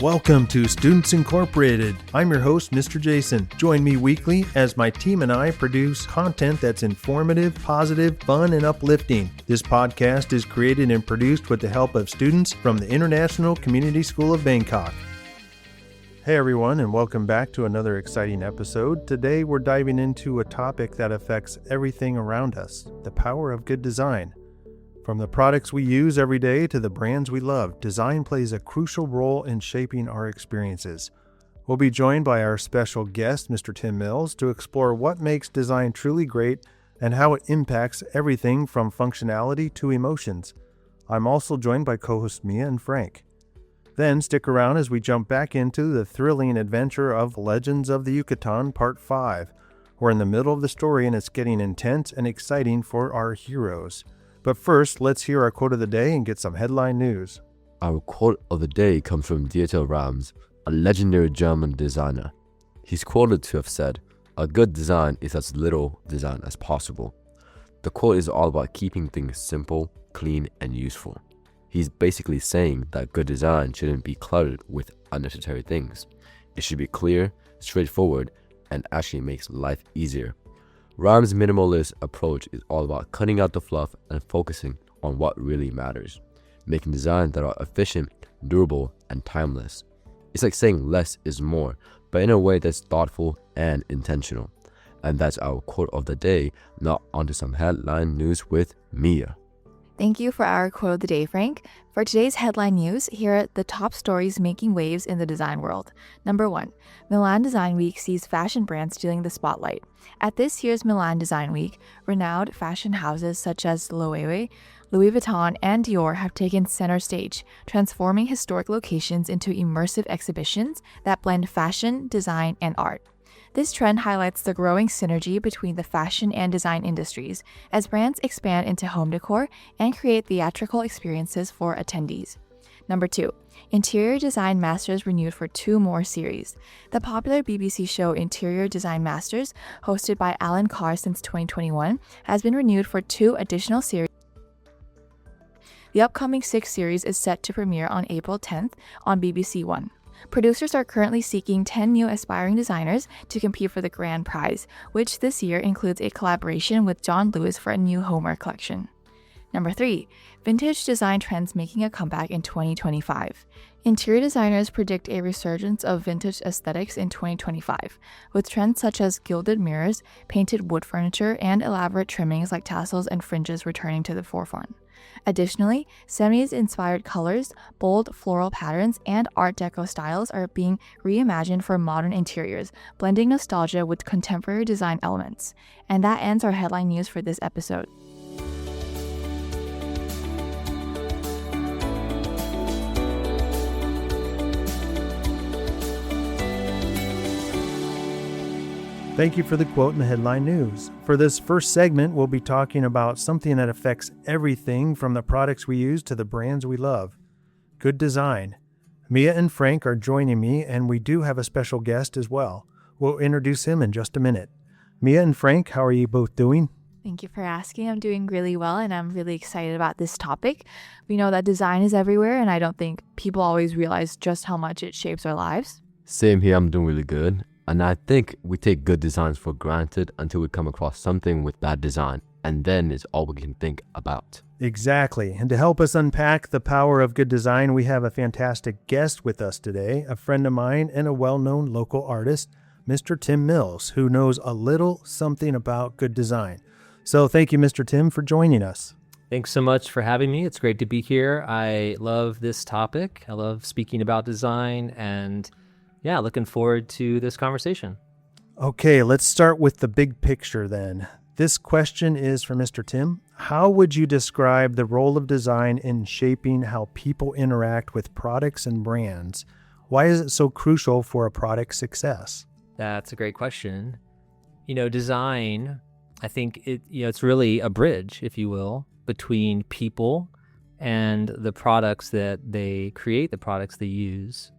Welcome to Students Incorporated. I'm your host, Mr. Jason. Join me weekly as my team and I produce content that's informative, positive, fun, and uplifting. This podcast is created and produced with the help of students from the International Community School of Bangkok. Hey everyone, and welcome back to another exciting episode. Today we're diving into a topic that affects everything around us, the power of good design. From the products we use every day to the brands we love, design plays a crucial role in shaping our experiences. We'll be joined by our special guest, Mr. Tim Mills, to explore what makes design truly great and how it impacts everything from functionality to emotions. I'm also joined by co-hosts Miya and Frank. Then stick around as we jump back into the thrilling adventure of Legends of the Yucatán Part 5. We're in the middle of the story and it's getting intense and exciting for our heroes. But first, let's hear our quote of the day and get some headline news. Our quote of the day comes from Dieter Rams, a legendary German designer. He's quoted to have said, "A good design is as little design as possible." The quote is all about keeping things simple, clean, and useful. He's basically saying that good design shouldn't be cluttered with unnecessary things. It should be clear, straightforward, and actually makes life easier. Ram's minimalist approach is all about cutting out the fluff and focusing on what really matters, making designs that are efficient, durable, and timeless. It's like saying less is more, but in a way that's thoughtful and intentional. And that's our quote of the day. Now onto some headline news with Miya. Thank you for our quote of the day, Frank. For today's headline news, here are the top stories making waves in the design world. Number 1, Milan Design Week sees fashion brands stealing the spotlight. At this year's Milan Design Week, renowned fashion houses such as Loewe, Louis Vuitton, and Dior have taken center stage, transforming historic locations into immersive exhibitions that blend fashion, design, and art. This trend highlights the growing synergy between the fashion and design industries as brands expand into home decor and create theatrical experiences for attendees. Number 2, Interior Design Masters renewed for 2 more series. The popular BBC show Interior Design Masters, hosted by Alan Carr since 2021, has been renewed for 2 additional series. The upcoming 6th series is set to premiere on April 10th on BBC One. Producers are currently seeking 10 new aspiring designers to compete for the grand prize, which this year includes a collaboration with John Lewis for a new homeware collection. Number 3, vintage design trends making a comeback in 2025. Interior designers predict a resurgence of vintage aesthetics in 2025, with trends such as gilded mirrors, painted wood furniture, and elaborate trimmings like tassels and fringes returning to the forefront. Additionally, 70s-inspired colors, bold floral patterns, and Art Deco styles are being reimagined for modern interiors, blending nostalgia with contemporary design elements. And that ends our headline news for this episode. Thank you for the quote and the headline news. For this first segment, we'll be talking about something that affects everything from the products we use to the brands we love. Good design. Miya and Frank are joining me, and we do have a special guest as well. We'll introduce him in just a minute. Miya and Frank, how are you both doing? Thank you for asking. I'm doing really well, and I'm really excited about this topic. We know that design is everywhere, and I don't think people always realize just how much it shapes our lives. Same here, I'm doing really good. And I think we take good designs for granted until we come across something with bad design, and then it's all we can think about. Exactly. And to help us unpack the power of good design, we have a fantastic guest with us today, a friend of mine and a well-known local artist, Mr. Tim Mills, who knows a little something about good design. So thank you, Mr. Tim, for joining us. Thanks so much for having me. It's great to be here. I love this topic. I love speaking about design, and yeah, looking forward to this conversation. Okay, let's start with the big picture then. This question is for Mr. Tim. How would you describe the role of design in shaping how people interact with products and brands? Why is it so crucial for a product's success? That's a great question. Design, I think it's really a bridge, if you will, between people and the products that they create, the products they use.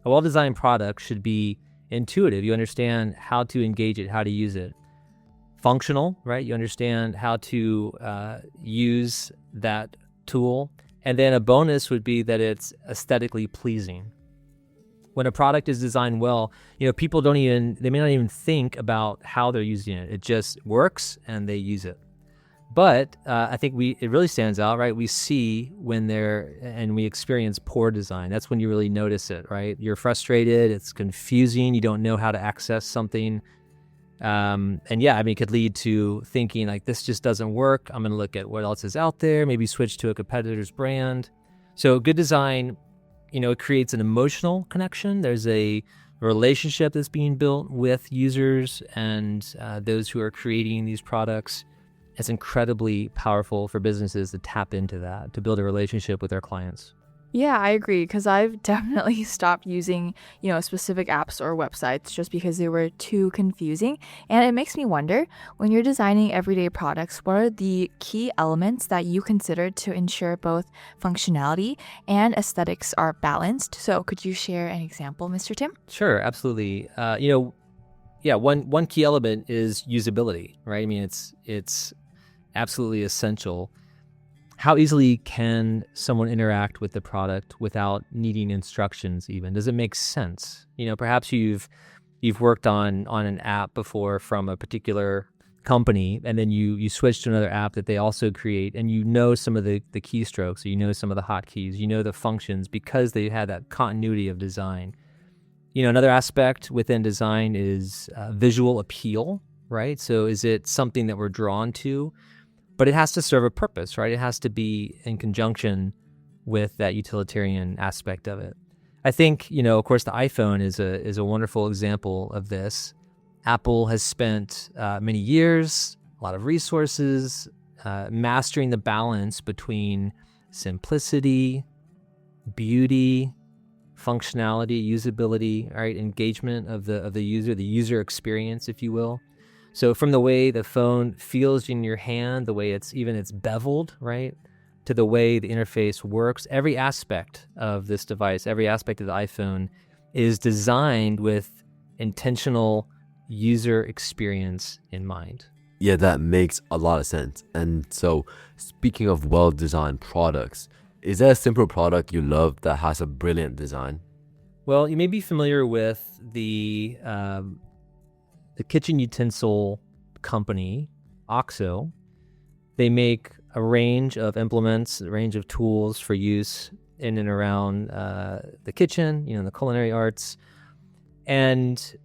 A well-designed product should be intuitive. You understand how to engage it, how to use it. Functional, right? You understand how to use that tool. And then a bonus would be that it's aesthetically pleasing. When a product is designed well, people they may not even think about how they're using it. It just works and they use it. But I think it really stands out, right? We see and we experience poor design. That's when you really notice it, right? You're frustrated, it's confusing, you don't know how to access something. It could lead to thinking like, this just doesn't work. I'm going to look at what else is out there, maybe switch to a competitor's brand. So good design, it creates an emotional connection. There's a relationship that's being built with users and those who are creating these products. It's incredibly powerful for businesses to tap into that, to build a relationship with their clients. Yeah, I agree, because I've definitely stopped using, specific apps or websites just because they were too confusing. And it makes me wonder, when you're designing everyday products, what are the key elements that you consider to ensure both functionality and aesthetics are balanced? So could you share an example, Mr. Tim? Sure, absolutely. One key element is usability, right? I mean, it's absolutely essential. How easily can someone interact with the product without needing instructions even? Does it make sense? Perhaps you've worked on an app before from a particular company, and then you switch to another app that they also create, and some of the keystrokes, or some of the hotkeys, the functions, because they had that continuity of design. Another aspect within design is visual appeal, right? So is it something that we're drawn to? But it has to serve a purpose, right? It has to be in conjunction with that utilitarian aspect of it. I think, of course, the iPhone is a wonderful example of this. Apple has spent many years, a lot of resources, mastering the balance between simplicity, beauty, functionality, usability, right? Engagement of the user experience, if you will. So from the way the phone feels in your hand, the way it's beveled, right, to the way the interface works, every aspect of this device, every aspect of the iPhone is designed with intentional user experience in mind. Yeah, that makes a lot of sense. And so, speaking of well-designed products, is there a simple product you love that has a brilliant design? Well, you may be familiar with the kitchen utensil company, OXO. They make a range of implements, a range of tools for use in and around the kitchen, the culinary arts. And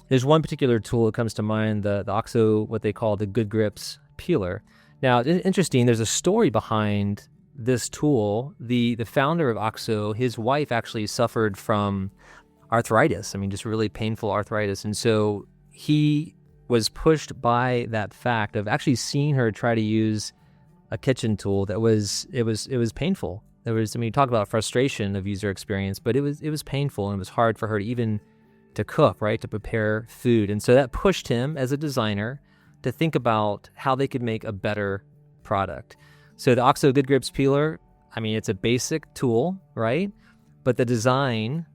there's one particular tool that comes to mind, the OXO, what they call the Good Grips peeler. Now, it's interesting, there's a story behind this tool. The founder of OXO, his wife actually suffered from arthritis. I mean, just really painful arthritis. And so he was pushed by that fact of actually seeing her try to use a kitchen tool that was painful. Talk about frustration of user experience, but it was painful, and it was hard for her to cook, right, to prepare food. And so that pushed him as a designer to think about how they could make a better product. So the OXO Good Grips peeler, I mean, it's a basic tool, right? But the design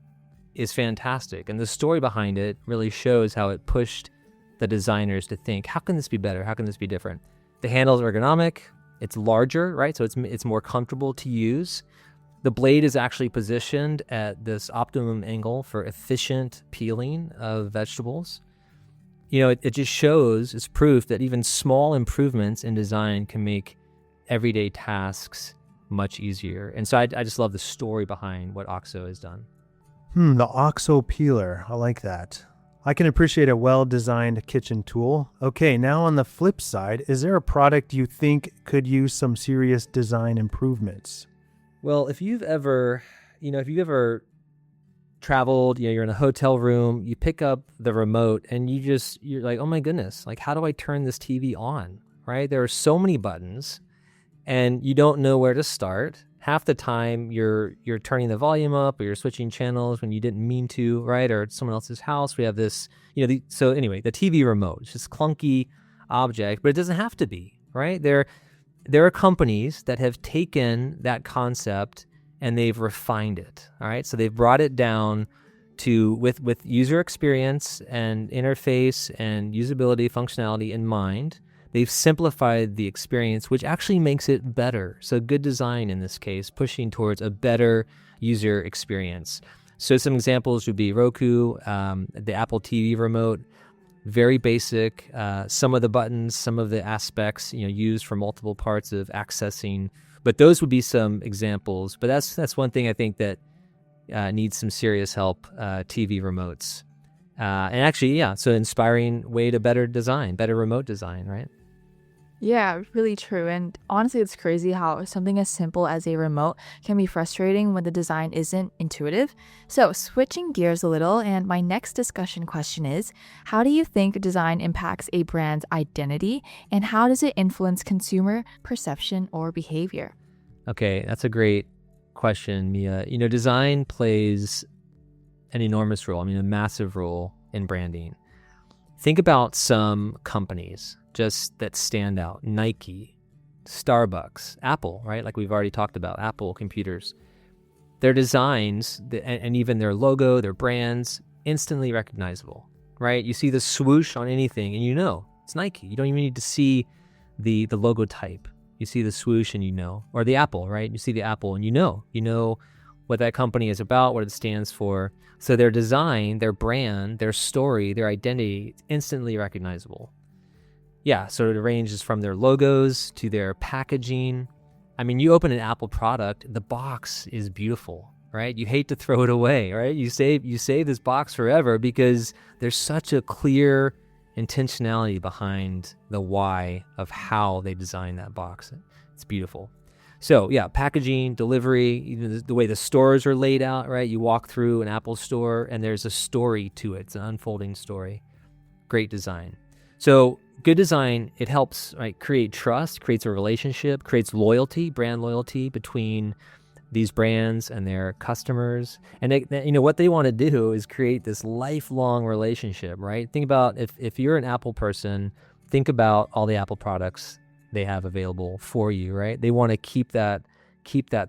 is fantastic. And the story behind it really shows how it pushed the designers to think, how can this be better? How can this be different? The handle is ergonomic. It's larger, right? So it's more comfortable to use. The blade is actually positioned at this optimum angle for efficient peeling of vegetables. It just shows, it's proof that even small improvements in design can make everyday tasks much easier. And so I just love the story behind what OXO has done. The OXO peeler. I like that. I can appreciate a well-designed kitchen tool. Okay, now on the flip side, is there a product you think could use some serious design improvements? Well, if you've ever traveled, you're in a hotel room, you pick up the remote and you're like, oh my goodness, like how do I turn this TV on, right? There are so many buttons and you don't know where to start. Half the time you're turning the volume up or you're switching channels when you didn't mean to, right? Or at someone else's house. We have this, so anyway, the TV remote, it's just clunky object, but it doesn't have to be, right? There are companies that have taken that concept and they've refined it, all right? So they've brought it down to with user experience and interface and usability, functionality in mind. They've simplified the experience, which actually makes it better. So good design in this case, pushing towards a better user experience. So some examples would be Roku, the Apple TV remote, very basic. Some of the buttons, some of the aspects, used for multiple parts of accessing. But those would be some examples. But that's one thing I think that needs some serious help, TV remotes. And actually, so inspiring way to better remote design, right? Yeah, really true. And honestly, it's crazy how something as simple as a remote can be frustrating when the design isn't intuitive. So, switching gears a little, and my next discussion question is, how do you think design impacts a brand's identity, and how does it influence consumer perception or behavior? Okay, that's a great question, Mia. Design plays an enormous role, a massive role in branding. Think about some companies just that stand out. Nike, Starbucks, Apple, right? Like we've already talked about, Apple computers. Their designs and even their logo, their brands, instantly recognizable, right? You see the swoosh on anything and it's Nike. You don't even need to see the logo type. You see the swoosh and or the Apple, right? You see the Apple and you know what that company is about, what it stands for. So their design, their brand, their story, their identity, instantly recognizable. Yeah, so it ranges from their logos to their packaging. You open an Apple product, the box is beautiful, right? You hate to throw it away, right? You save this box forever because there's such a clear intentionality behind the why of how they designed that box. It's beautiful. So yeah, packaging, delivery, even the way the stores are laid out, right? You walk through an Apple store and there's a story to it. It's an unfolding story. Great design. So good design, it helps create trust, creates a relationship, creates loyalty, brand loyalty between these brands and their customers. And what they want to do is create this lifelong relationship, right? Think about if you're an Apple person, think about all the Apple products they have available for you, right? They want to keep that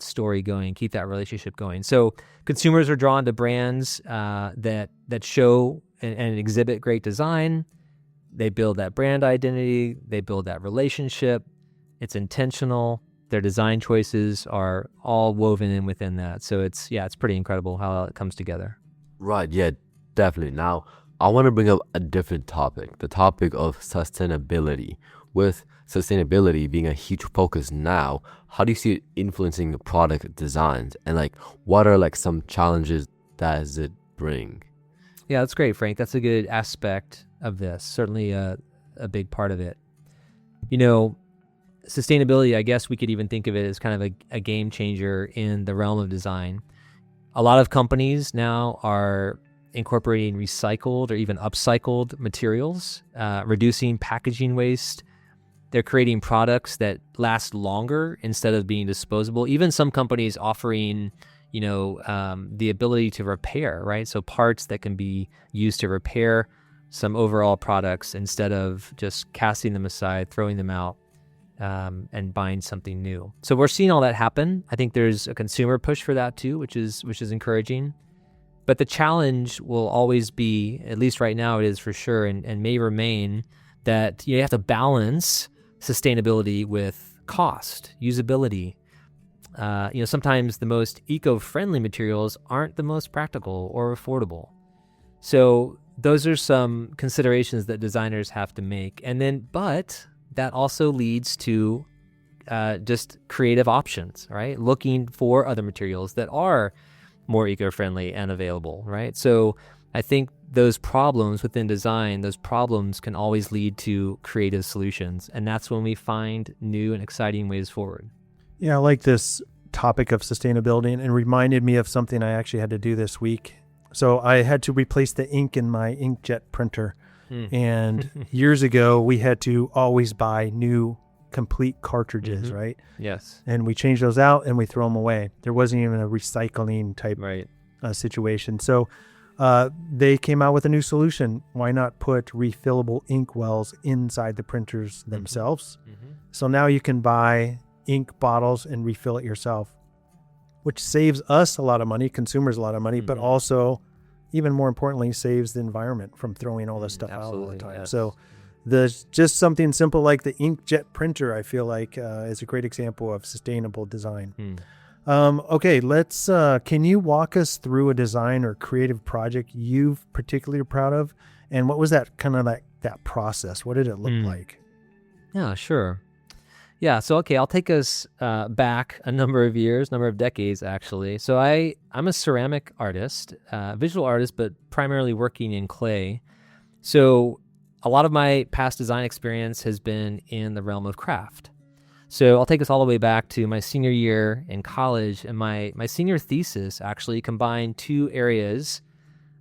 story going, keep that relationship going. So consumers are drawn to brands that show and exhibit great design. They build that brand identity. They build that relationship. It's intentional. Their design choices are all woven in within that. So it's pretty incredible how it comes together. Right, yeah, definitely. Now, I want to bring up a different topic, the topic of sustainability. With sustainability being a huge focus now, how do you see it influencing the product designs? And what are some challenges does it bring? Yeah, that's great, Frank. That's a good aspect of this. Certainly a big part of it. Sustainability, I guess we could even think of it as kind of a game changer in the realm of design. A lot of companies now are incorporating recycled or even upcycled materials, reducing packaging waste. They're creating products that last longer instead of being disposable. Even some companies offering, the ability to repair, right? So parts that can be used to repair some overall products instead of just casting them aside, throwing them out, and buying something new. So we're seeing all that happen. I think there's a consumer push for that too, which is encouraging. But the challenge will always be, at least right now it is for sure, and may remain, that you have to balance sustainability with cost, usability. Sometimes the most eco-friendly materials aren't the most practical or affordable. So those are some considerations that designers have to make. But that also leads to just creative options, right? Looking for other materials that are more eco-friendly and available, right? So I think those problems within design, those problems can always lead to creative solutions. And that's when we find new and exciting ways forward. Yeah, I like this topic of sustainability, and it reminded me of something I actually had to do this week. So I had to replace the ink in my inkjet printer. And years ago, we had to always buy new complete cartridges, right? Yes. And we change those out and we throw them away. There wasn't even a recycling type situation. So they came out with a new solution. Why not put refillable ink wells inside the printers themselves? So now you can buy ink bottles and refill it yourself, which saves us a lot of money, consumers a lot of money, but also, even more importantly, saves the environment from throwing all this stuff out all the time. Yes. So there's just something simple like the inkjet printer, I feel like, is a great example of sustainable design. Okay, let's, can you walk us through a design or creative project you've particularly proud of? And what was that kind of like that process? What did it look like? Yeah, sure. Yeah, so okay, I'll take us back a number of years, number of decades actually. So I'm a ceramic artist, visual artist, but primarily working in clay. So a lot of my past design experience has been in the realm of craft. So I'll take us all the way back to my senior year in college, and my senior thesis actually combined two areas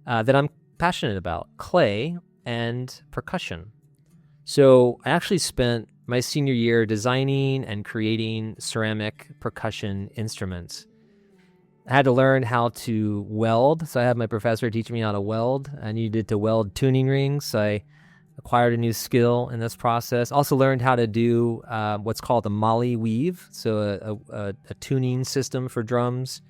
that I'm passionate about, clay and percussion. So I actually spent my senior year designing and creating ceramic percussion instruments. I had to learn how to weld. So I had my professor teaching me how to weld. I needed to weld tuning rings. So I acquired a new skill in this process. Also learned how to do what's called a molly weave, so a tuning system for drums.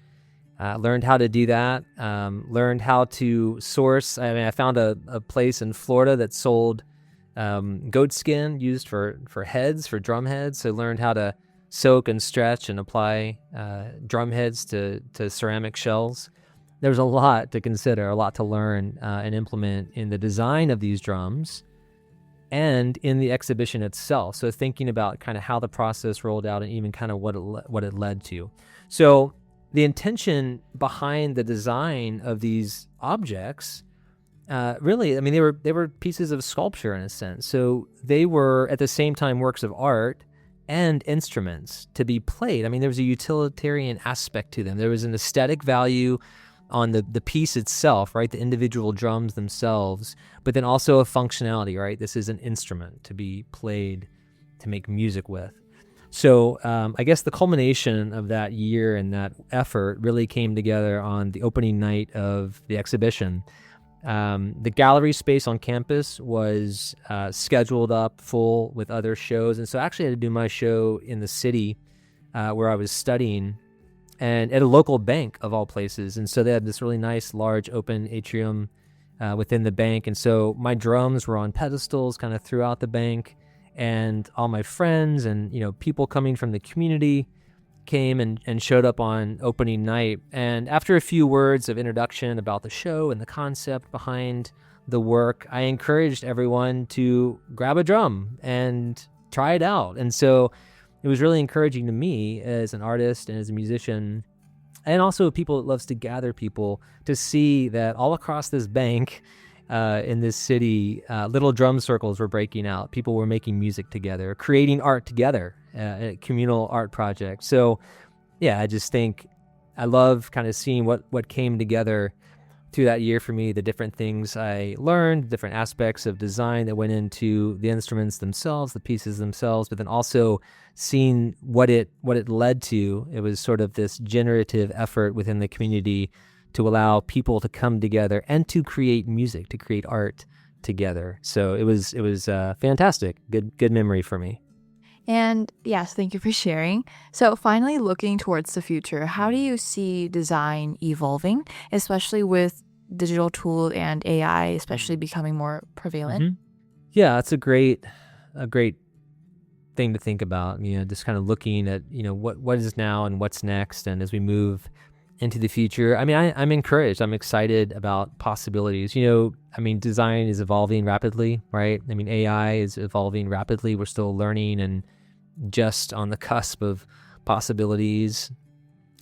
Learned how to do that. Learned how to source. I found a place in Florida that sold goat skin used for heads, for drum heads. So learned how to soak and stretch and apply drum heads to ceramic shells. There's a lot to consider, a lot to learn and implement in the design of these drums and in the exhibition itself. So thinking about kind of how the process rolled out and even kind of what it led to. So the intention behind the design of these objects, really, I mean, they were pieces of sculpture in a sense. So they were at the same time works of art and instruments to be played. I mean, there was a utilitarian aspect to them. There was an aesthetic value on the piece itself, right? The individual drums themselves, but then also a functionality, right? This is an instrument to be played, to make music with. So I guess the culmination of that year and that effort really came together on the opening night of the exhibition. The gallery space on campus was scheduled up full with other shows. And so I actually had to do my show in the city where I was studying and at a local bank of all places. And so they had this really nice, large, open atrium within the bank. And so my drums were on pedestals kind of throughout the bank. And all my friends and, people coming from the community came and showed up on opening night. And after a few words of introduction about the show and the concept behind the work, I encouraged everyone to grab a drum and try it out. And so it was really encouraging to me as an artist and as a musician, and also people that loves to gather people, to see that all across this bank in this city, little drum circles were breaking out. People were making music together, creating art together, a communal art project. So, yeah, I just think I love kind of seeing what came together through that year for me, the different things I learned, different aspects of design that went into the instruments themselves, the pieces themselves, but then also seeing what it led to. It was sort of this generative effort within the community to allow people to come together and to create music, to create art together. So it was fantastic. Good memory for me. And yes, thank you for sharing. So finally, looking towards the future, how do you see design evolving, especially with digital tools and AI, especially becoming more prevalent? Mm-hmm. Yeah, it's a great thing to think about. Just kind of looking at what is now and what's next, and as we move into the future. I mean, I'm encouraged. I'm excited about possibilities. Design is evolving rapidly, right? I mean, AI is evolving rapidly. We're still learning and just on the cusp of possibilities.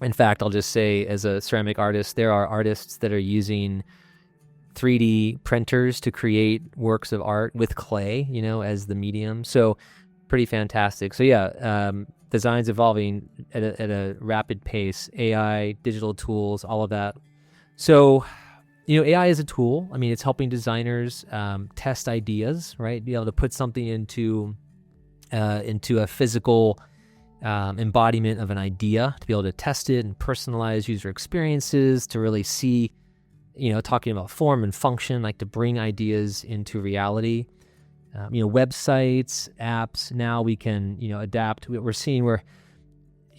In fact, I'll just say, as a ceramic artist, there are artists that are using 3D printers to create works of art with clay, as the medium. So pretty fantastic. So yeah, design's evolving at a rapid pace. AI, digital tools, all of that. So, AI is a tool. I mean, it's helping designers test ideas, right? Be able to put something into a physical embodiment of an idea, to be able to test it and personalize user experiences, to really see, talking about form and function, like to bring ideas into reality. Websites, apps, now we can, adapt. We're seeing where,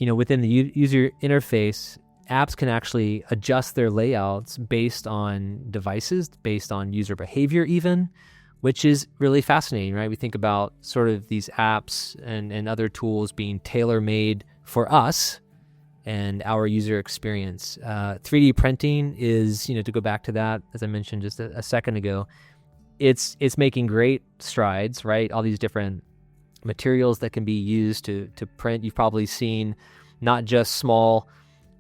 within the user interface, apps can actually adjust their layouts based on devices, based on user behavior even, which is really fascinating, right? We think about sort of these apps and other tools being tailor-made for us and our user experience. 3D printing is, to go back to that, as I mentioned just a second ago, it's making great strides, right? All these different materials that can be used to print. You've probably seen not just small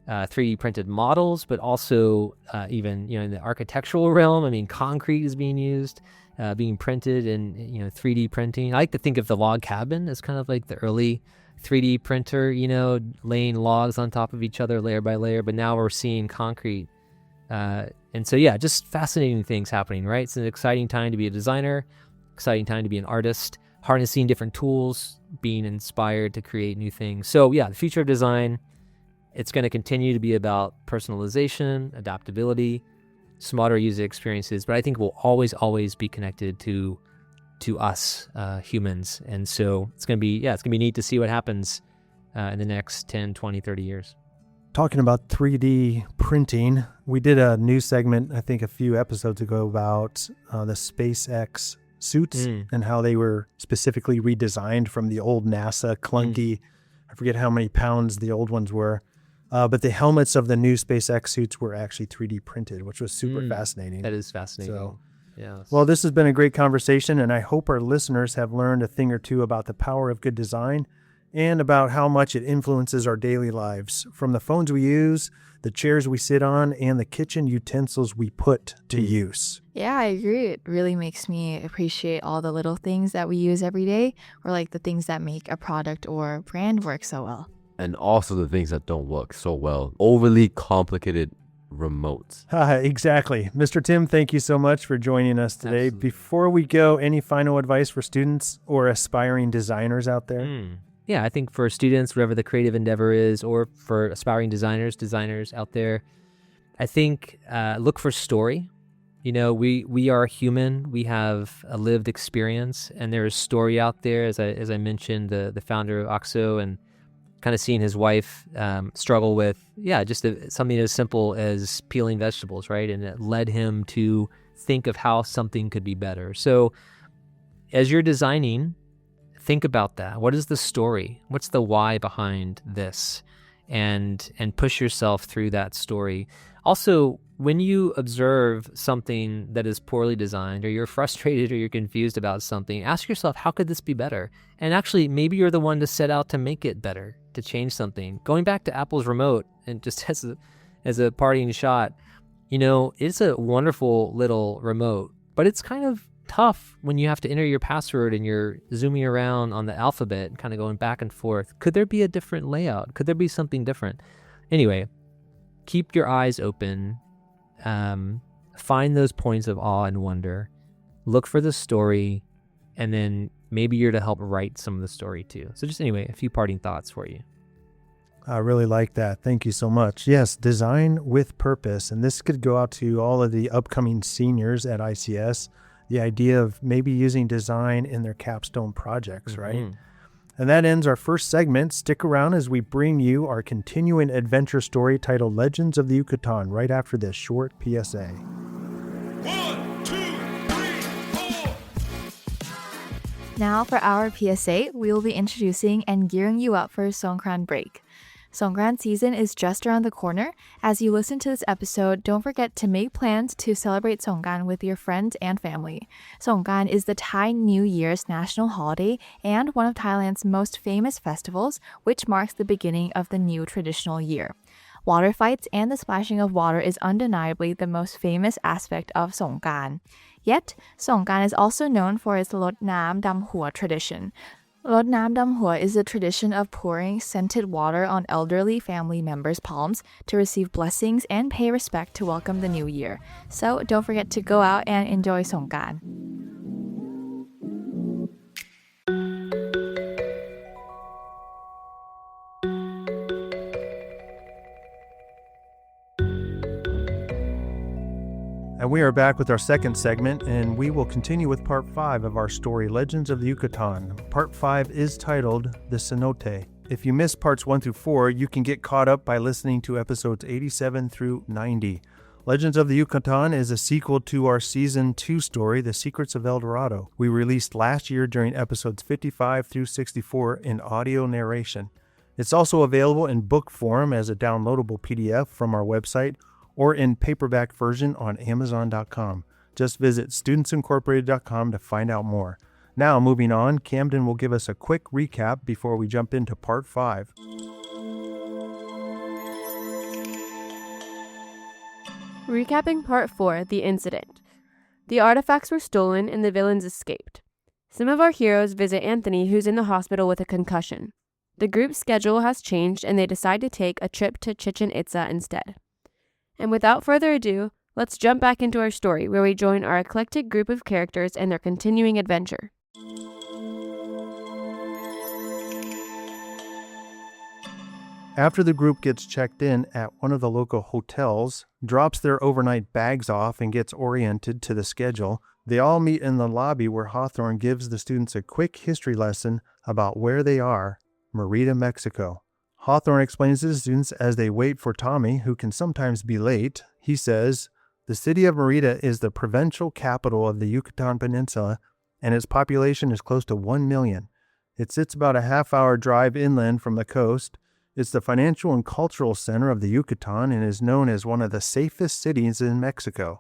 3D printed models, but also even in the architectural realm. I mean, concrete is being used, being printed in 3D printing. I like to think of the log cabin as kind of like the early 3D printer, laying logs on top of each other layer by layer. But now we're seeing concrete, and so just fascinating things happening, right? It's an exciting time to be a designer, exciting time to be an artist, harnessing different tools, being inspired to create new things. So the future of design. It's going to continue to be about personalization, adaptability, smarter user experiences, but I think we'll always be connected to us humans. And so it's going to be neat to see what happens in the next 10, 20, 30 years. Talking about 3D printing, we did a news segment, I think a few episodes ago, about the SpaceX suits and how they were specifically redesigned from the old NASA clunky, I forget how many pounds the old ones were. But the helmets of the new SpaceX suits were actually 3D printed, which was super fascinating. That is fascinating. So, yes. Well, this has been a great conversation, and I hope our listeners have learned a thing or two about the power of good design and about how much it influences our daily lives, from the phones we use, the chairs we sit on, and the kitchen utensils we put to use. Yeah, I agree. It really makes me appreciate all the little things that we use every day, or like the things that make a product or brand work so well. And also the things that don't work so well. Overly complicated remotes. Exactly. Mr. Tim, thank you so much for joining us today. Absolutely. Before we go, any final advice for students or aspiring designers out there? Yeah, I think for students, whatever the creative endeavor is, or for aspiring designers out there, I think look for story. We are human. We have a lived experience, and there is story out there. As I mentioned, the founder of OXO, and kind of seeing his wife struggle with, just something as simple as peeling vegetables, right? And it led him to think of how something could be better. So as you're designing, think about that. What is the story? What's the why behind this? And push yourself through that story. Also, when you observe something that is poorly designed, or you're frustrated or you're confused about something, ask yourself, how could this be better? And actually, maybe you're the one to set out to make it better, to change something. Going back to Apple's remote, and just as a parting shot, it's a wonderful little remote, but it's kind of tough when you have to enter your password and you're zooming around on the alphabet and kind of going back and forth. Could there be a different layout? Could there be something different? Anyway, keep your eyes open. Find those points of awe and wonder. Look for the story, and then maybe you're to help write some of the story too. So just anyway, a few parting thoughts for you. I really like that. Thank you so much. Yes, design with purpose. And this could go out to all of the upcoming seniors at ICS. The idea of maybe using design in their capstone projects, right? And that ends our first segment. Stick around as we bring you our continuing adventure story titled Legends of the Yucatán right after this short PSA. 1, 2, 3, 4. Now for our PSA, we will be introducing and gearing you up for Songkran break. Songkran season is just around the corner. As you listen to this episode, don't forget to make plans to celebrate Songkran with your friends and family. Songkran is the Thai New Year's national holiday and one of Thailand's most famous festivals, which marks the beginning of the new traditional year. Water fights and the splashing of water is undeniably the most famous aspect of Songkran. Yet, Songkran is also known for its Lod Nam Dam Hua tradition. Lod Nam Dam Hua is a tradition of pouring scented water on elderly family members' palms to receive blessings and pay respect to welcome the new year. So don't forget to go out and enjoy Songkran. And we are back with our second segment, and we will continue with part 5 of our story, Legends of the Yucatan. Part 5 is titled The Cenote. If you missed parts 1 through 4, you can get caught up by listening to episodes 87 through 90. Legends of the Yucatan is a sequel to our Season 2 story, The Secrets of El Dorado. We released last year during episodes 55 through 64 in audio narration. It's also available in book form as a downloadable PDF from our website or in paperback version on Amazon.com. Just visit studentsincorporated.com to find out more. Now, moving on, Camden will give us a quick recap before we jump into part 5. Recapping Part 4, The Incident. The artifacts were stolen and the villains escaped. Some of our heroes visit Anthony, who's in the hospital with a concussion. The group's schedule has changed and they decide to take a trip to Chichen Itza instead. And without further ado, let's jump back into our story where we join our eclectic group of characters and their continuing adventure. After the group gets checked in at one of the local hotels, drops their overnight bags off, and gets oriented to the schedule, they all meet in the lobby where Hawthorne gives the students a quick history lesson about where they are, Merida, Mexico. Hawthorne explains to the students as they wait for Tommy, who can sometimes be late. He says, "The city of Merida is the provincial capital of the Yucatán Peninsula, and its population is close to 1 million. It sits about a half-hour drive inland from the coast. It's the financial and cultural center of the Yucatan and is known as one of the safest cities in Mexico.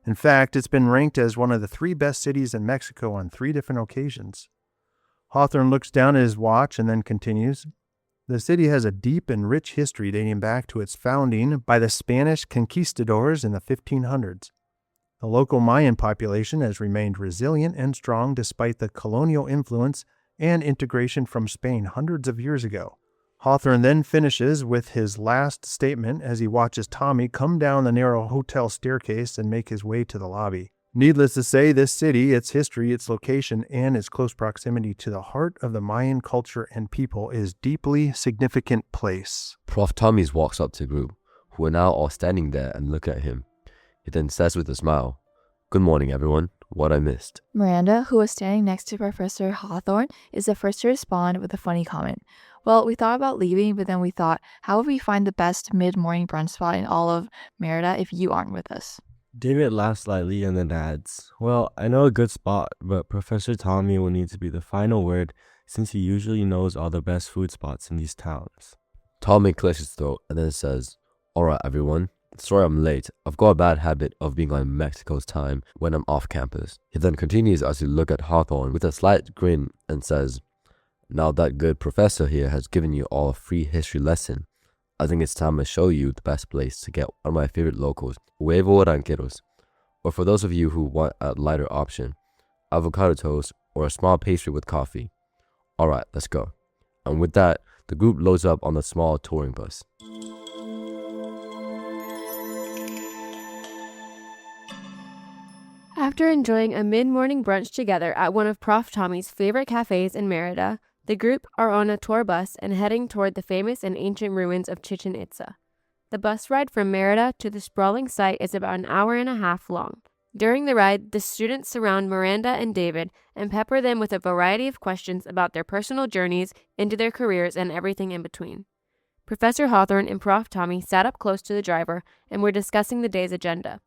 In fact, it's been ranked as one of the 3 best cities in Mexico on 3 different occasions." Hawthorne looks down at his watch and then continues, "The city has a deep and rich history dating back to its founding by the Spanish conquistadors in the 1500s. The local Mayan population has remained resilient and strong despite the colonial influence and integration from Spain hundreds of years ago." Hawthorne then finishes with his last statement as he watches Tommy come down the narrow hotel staircase and make his way to the lobby. Needless to say, this city, its history, its location, and its close proximity to the heart of the Mayan culture and people is deeply significant place. Prof. Tommy walks up to the group, who are now all standing there and look at him. He then says with a smile, "Good morning, everyone. What I missed?" Miranda, who was standing next to Professor Hawthorne, is the first to respond with a funny comment. "Well, we thought about leaving, but then we thought, how would we find the best mid-morning brunch spot in all of Merida if you aren't with us?" David laughs slightly and then adds, "Well, I know a good spot, but Professor Tommy will need to be the final word since he usually knows all the best food spots in these towns." Tommy clears his throat and then says, "Alright, everyone. Sorry I'm late. I've got a bad habit of being on Mexico's time when I'm off campus." He then continues as he looks at Hawthorne with a slight grin and says, "Now that good professor here has given you all a free history lesson, I think it's time to show you the best place to get one of my favorite locals, huevo rancheros. Or for those of you who want a lighter option, avocado toast or a small pastry with coffee. Alright, let's go." And with that, the group loads up on the small touring bus. After enjoying a mid-morning brunch together at one of Prof. Tommy's favorite cafes in Merida, the group are on a tour bus and heading toward the famous and ancient ruins of Chichen Itza. The bus ride from Merida to the sprawling site is about an hour and a half long. During the ride, the students surround Miranda and David and pepper them with a variety of questions about their personal journeys into their careers and everything in between. Professor Hawthorne and Prof. Tommy sat up close to the driver and were discussing the day's agenda.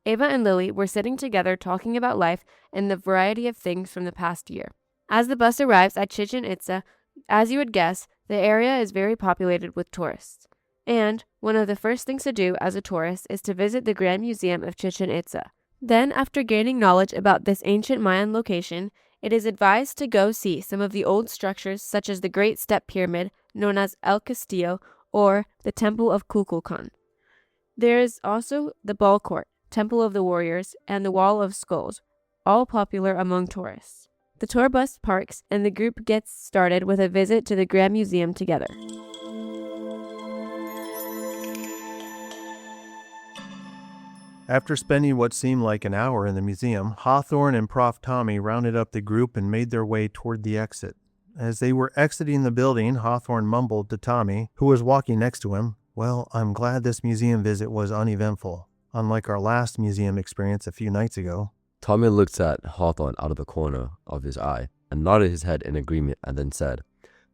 Ava and Lily were sitting together talking about life and the variety of things from the past year. As the bus arrives at Chichen Itza, as you would guess, the area is very populated with tourists. And one of the first things to do as a tourist is to visit the Grand Museum of Chichen Itza. Then, after gaining knowledge about this ancient Mayan location, it is advised to go see some of the old structures such as the Great Step Pyramid, known as El Castillo, or the Temple of Kukulkan. There is also the Ball Court, Temple of the Warriors, and the Wall of Skulls, all popular among tourists. The tour bus parks and the group gets started with a visit to the Grand Museum together. After spending what seemed like an hour in the museum, Hawthorne and Prof. Tommy rounded up the group and made their way toward the exit. As they were exiting the building, Hawthorne mumbled to Tommy, who was walking next to him, "Well, I'm glad this museum visit was uneventful, unlike our last museum experience a few nights ago." Tommy looked at Hawthorne out of the corner of his eye and nodded his head in agreement and then said,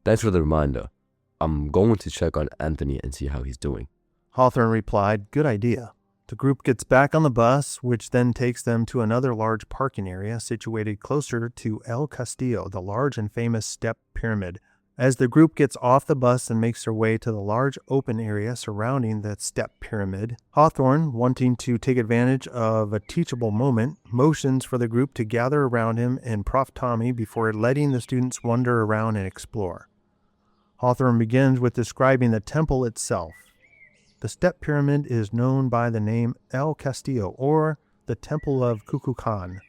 "Thanks for the reminder. I'm going to check on Anthony and see how he's doing." Hawthorne replied, "Good idea." The group gets back on the bus, which then takes them to another large parking area situated closer to El Castillo, the large and famous step pyramid. As the group gets off the bus and makes their way to the large open area surrounding the step pyramid, Hawthorne, wanting to take advantage of a teachable moment, motions for the group to gather around him and Prof. Tommy before letting the students wander around and explore. Hawthorne begins with describing the temple itself. The step pyramid is known by the name El Castillo, or the Temple of Kukulkan.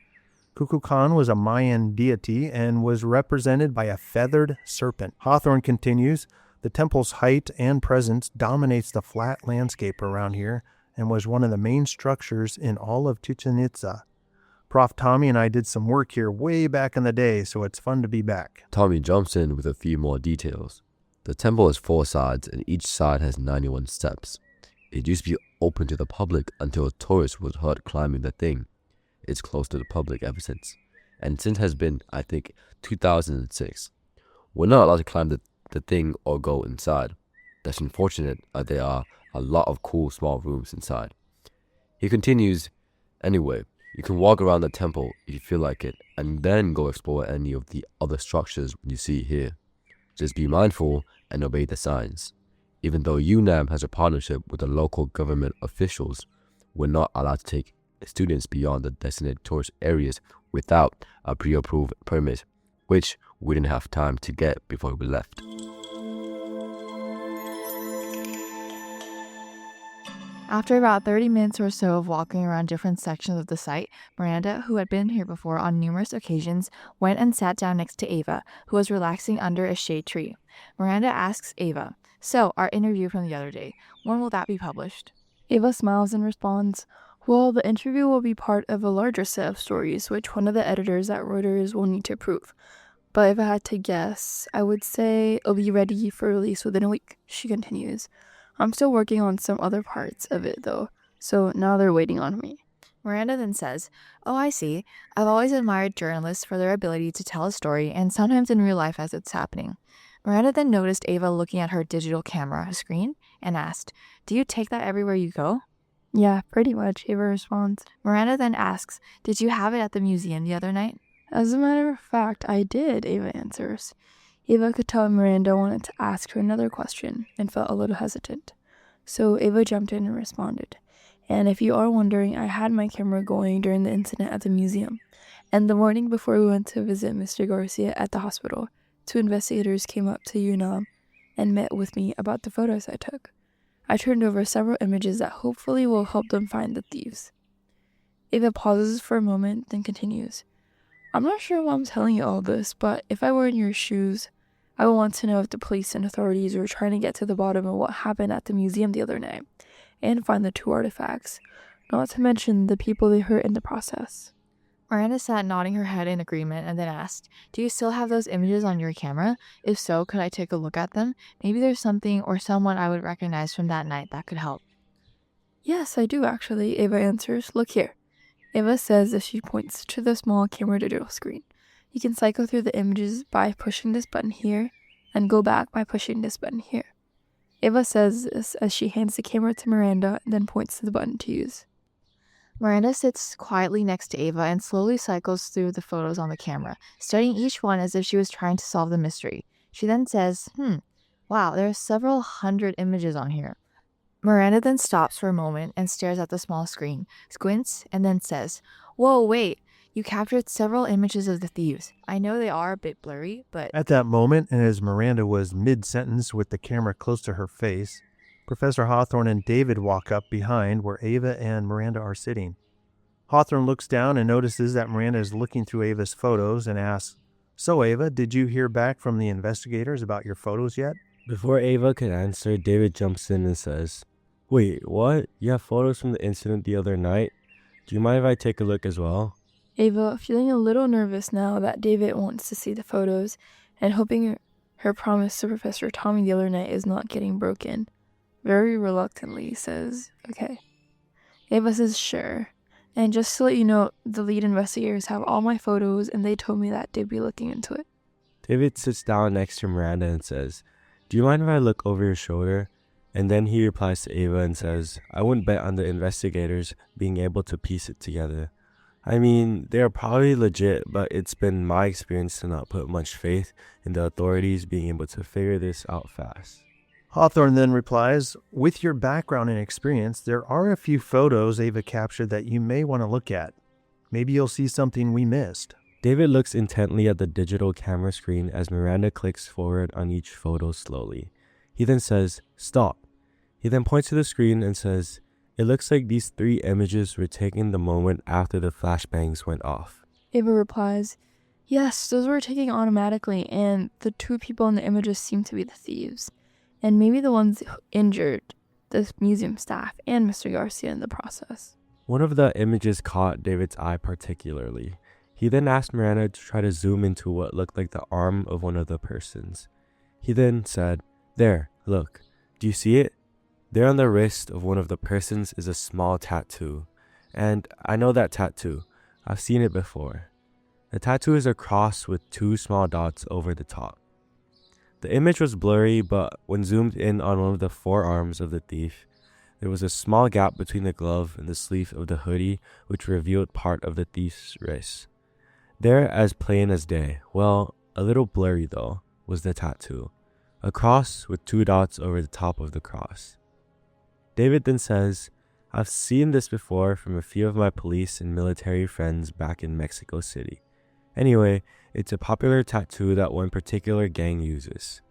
Kukulkan was a Mayan deity and was represented by a feathered serpent. Hawthorne continues, the temple's height and presence dominates the flat landscape around here and was one of the main structures in all of Chichen Itza. Prof. Tommy and I did some work here way back in the day, so it's fun to be back. Tommy jumps in with a few more details. The temple has 4 sides and each side has 91 steps. It used to be open to the public until a tourist was hurt climbing the thing. It's closed to the public ever since, and since has been, I think, 2006. We're not allowed to climb the thing or go inside. That's unfortunate. There are a lot of cool small rooms inside. He continues, anyway, you can walk around the temple if you feel like it, and then go explore any of the other structures you see here. Just be mindful and obey the signs. Even though UNAM has a partnership with the local government officials, we're not allowed to take students beyond the designated tourist areas without a pre-approved permit, which we didn't have time to get before we left. After about 30 minutes or so of walking around different sections of the site, Miranda, who had been here before on numerous occasions, went and sat down next to Ava, who was relaxing under a shade tree. Miranda asks Ava, "So, our interview from the other day, when will that be published?" Ava smiles and responds, "Well, the interview will be part of a larger set of stories, which one of the editors at Reuters will need to approve. But if I had to guess, I would say it'll be ready for release within a week," she continues. "I'm still working on some other parts of it, though, so now they're waiting on me." Miranda then says, "Oh, I see. I've always admired journalists for their ability to tell a story, and sometimes in real life as it's happening." Miranda then noticed Ava looking at her digital camera screen and asked, "Do you take that everywhere you go?" "Yeah, pretty much," Ava responds. Miranda then asks, "Did you have it at the museum the other night?" "As a matter of fact, I did," Ava answers. Ava could tell Miranda wanted to ask her another question and felt a little hesitant. So Ava jumped in and responded. "And if you are wondering, I had my camera going during the incident at the museum. And the morning before we went to visit Mr. Garcia at the hospital, 2 investigators came up to UNAM and met with me about the photos I took. I turned over several images that hopefully will help them find the thieves." Ava pauses for a moment, then continues. "I'm not sure why I'm telling you all this, but if I were in your shoes, I would want to know if the police and authorities were trying to get to the bottom of what happened at the museum the other night, and find the 2 artifacts, not to mention the people they hurt in the process." Miranda sat nodding her head in agreement and then asked, "Do you still have those images on your camera? If so, could I take a look at them? Maybe there's something or someone I would recognize from that night that could help." "Yes, I do actually," Ava answers. "Look here." Ava says as she points to the small camera digital screen. "You can cycle through the images by pushing this button here, and go back by pushing this button here." Ava says this as she hands the camera to Miranda and then points to the button to use. Miranda sits quietly next to Ava and slowly cycles through the photos on the camera, studying each one as if she was trying to solve the mystery. She then says, "Wow, there are several hundred images on here." Miranda then stops for a moment and stares at the small screen, squints, and then says, "Whoa, wait. You captured several images of the thieves. I know they are a bit blurry, but..." At that moment, and as Miranda was mid-sentence with the camera close to her face, Professor Hawthorne and David walk up behind where Ava and Miranda are sitting. Hawthorne looks down and notices that Miranda is looking through Ava's photos and asks, "So, Ava, did you hear back from the investigators about your photos yet?" Before Ava could answer, David jumps in and says, "Wait, what? You have photos from the incident the other night? Do you mind if I take a look as well?" Ava, feeling a little nervous now that David wants to see the photos, and hoping her promise to Professor Tommy the other night is not getting broken, very reluctantly says, "Okay." Ava says, "Sure. And just to let you know, the lead investigators have all my photos, and they told me that they'd be looking into it." David sits down next to Miranda and says, "Do you mind if I look over your shoulder?" And then he replies to Ava and says, "I wouldn't bet on the investigators being able to piece it together. I mean, they are probably legit, but it's been my experience to not put much faith in the authorities being able to figure this out fast. Hawthorne then replies, with your background and experience, there are a few photos Ava captured that you may want to look at. Maybe you'll see something we missed. David looks intently at the digital camera screen as Miranda clicks forward on each photo slowly. He then says, stop. He then points to the screen and says, it looks like these 3 images were taken the moment after the flashbangs went off. Ava replies, yes, those were taken automatically, and the 2 people in the images seem to be the thieves. And maybe the ones who injured the museum staff and Mr. Garcia in the process. One of the images caught David's eye particularly. He then asked Miranda to try to zoom into what looked like the arm of one of the persons. He then said, there, look, do you see it? There on the wrist of one of the persons is a small tattoo. And I know that tattoo. I've seen it before. The tattoo is a cross with 2 small dots over the top. The image was blurry, but when zoomed in on one of the forearms of the thief, there was a small gap between the glove and the sleeve of the hoodie, which revealed part of the thief's wrist. There, as plain as day, well, a little blurry though, was the tattoo. A cross with 2 dots over the top of the cross. David then says, I've seen this before from a few of my police and military friends back in Mexico City. Anyway, it's a popular tattoo that one particular gang uses.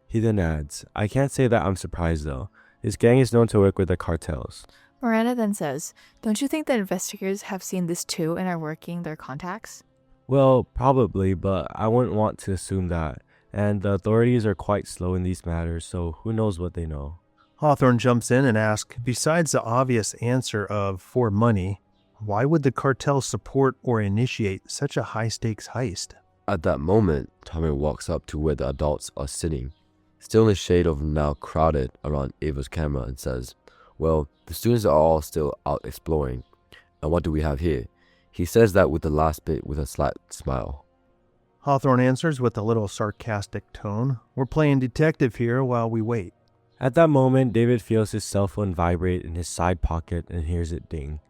He then adds, I can't say that I'm surprised though. This gang is known to work with the cartels. Miranda then says, don't you think that investigators have seen this too and are working their contacts? Well, probably, but I wouldn't want to assume that. And the authorities are quite slow in these matters, so who knows what they know. Hawthorne jumps in and asks, besides the obvious answer of for money, why would the cartel support or initiate such a high-stakes heist? At that moment, Tommy walks up to where the adults are sitting, still in the shade of now crowded around Ava's camera, and says, well, the students are all still out exploring. And what do we have here? He says that with the last bit with a slight smile. Hawthorne answers with a little sarcastic tone, we're playing detective here while we wait. At that moment, David feels his cell phone vibrate in his side pocket and hears it ding.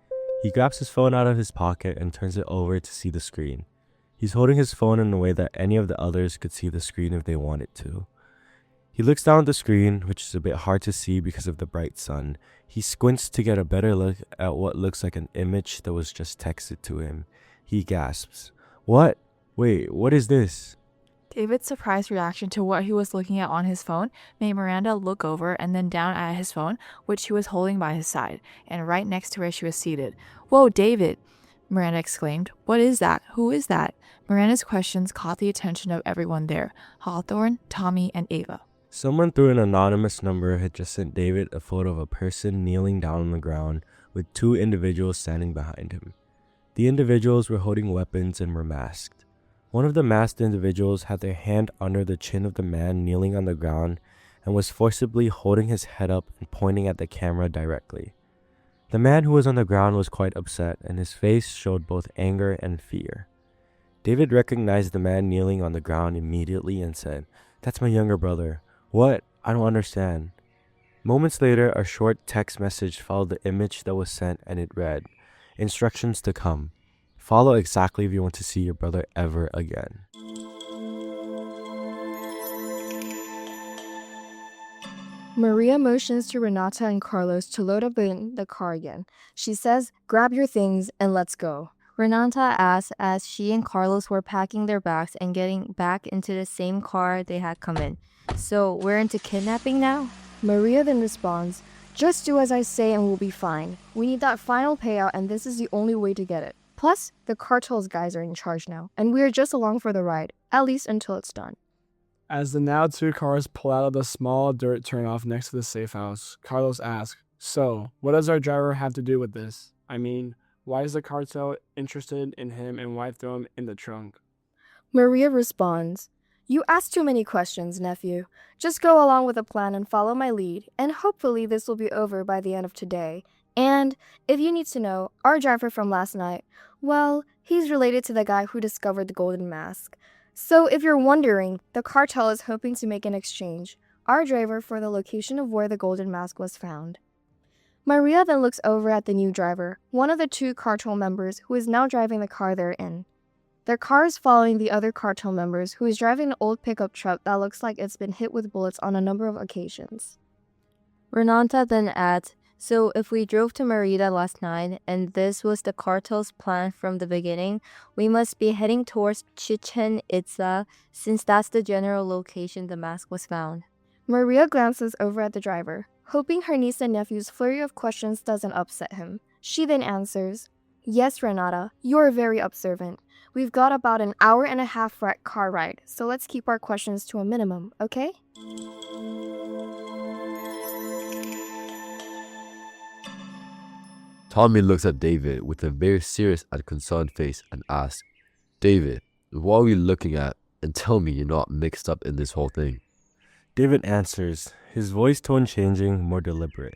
He grabs his phone out of his pocket and turns it over to see the screen. He's holding his phone in a way that any of the others could see the screen if they wanted to. He looks down at the screen, which is a bit hard to see because of the bright sun. He squints to get a better look at what looks like an image that was just texted to him. He gasps, what? Wait, what is this? David's surprised reaction to what he was looking at on his phone made Miranda look over and then down at his phone, which he was holding by his side, and right next to where she was seated. Whoa, David! Miranda exclaimed. What is that? Who is that? Miranda's questions caught the attention of everyone there, Hawthorne, Tommy, and Ava. Someone through an anonymous number had just sent David a photo of a person kneeling down on the ground with 2 individuals standing behind him. The individuals were holding weapons and were masked. One of the masked individuals had their hand under the chin of the man kneeling on the ground and was forcibly holding his head up and pointing at the camera directly. The man who was on the ground was quite upset, and his face showed both anger and fear. David recognized the man kneeling on the ground immediately and said, "That's my younger brother. What? I don't understand." Moments later, a short text message followed the image that was sent, and it read, "Instructions to come. Follow exactly if you want to see your brother ever again." Maria motions to Renata and Carlos to load up in the car again. She says, "Grab your things and let's go." Renata asks as she and Carlos were packing their bags and getting back into the same car they had come in. "So we're into kidnapping now?" Maria then responds, "Just do as I say and we'll be fine. We need that final payout and this is the only way to get it. Plus, the cartel's guys are in charge now, and we're just along for the ride, at least until it's done." As the now 2 cars pull out of the small dirt turnoff next to the safe house, Carlos asks, "So, what does our driver have to do with this? I mean, why is the cartel interested in him and why throw him in the trunk?" Maria responds, "You ask too many questions, nephew. Just go along with the plan and follow my lead, and hopefully this will be over by the end of today. And if you need to know, our driver from last night, well, he's related to the guy who discovered the golden mask. So if you're wondering, the cartel is hoping to make an exchange, our driver for the location of where the golden mask was found." Maria then looks over at the new driver, one of the two cartel members who is now driving the car they're in. Their car is following the other cartel members who is driving an old pickup truck that looks like it's been hit with bullets on a number of occasions. Renata then adds, so if we drove to Merida last night and this was the cartel's plan from the beginning, we must be heading towards Chichen Itza since that's the general location the mask was found. Maria glances over at the driver, hoping her niece and nephew's flurry of questions doesn't upset him. She then answers, yes, Renata, you're very observant. We've got about an hour and a half car ride, so let's keep our questions to a minimum, okay? Tommy looks at David with a very serious and concerned face and asks, David, what are we looking at? And tell me you're not mixed up in this whole thing. David answers, his voice tone changing, more deliberate,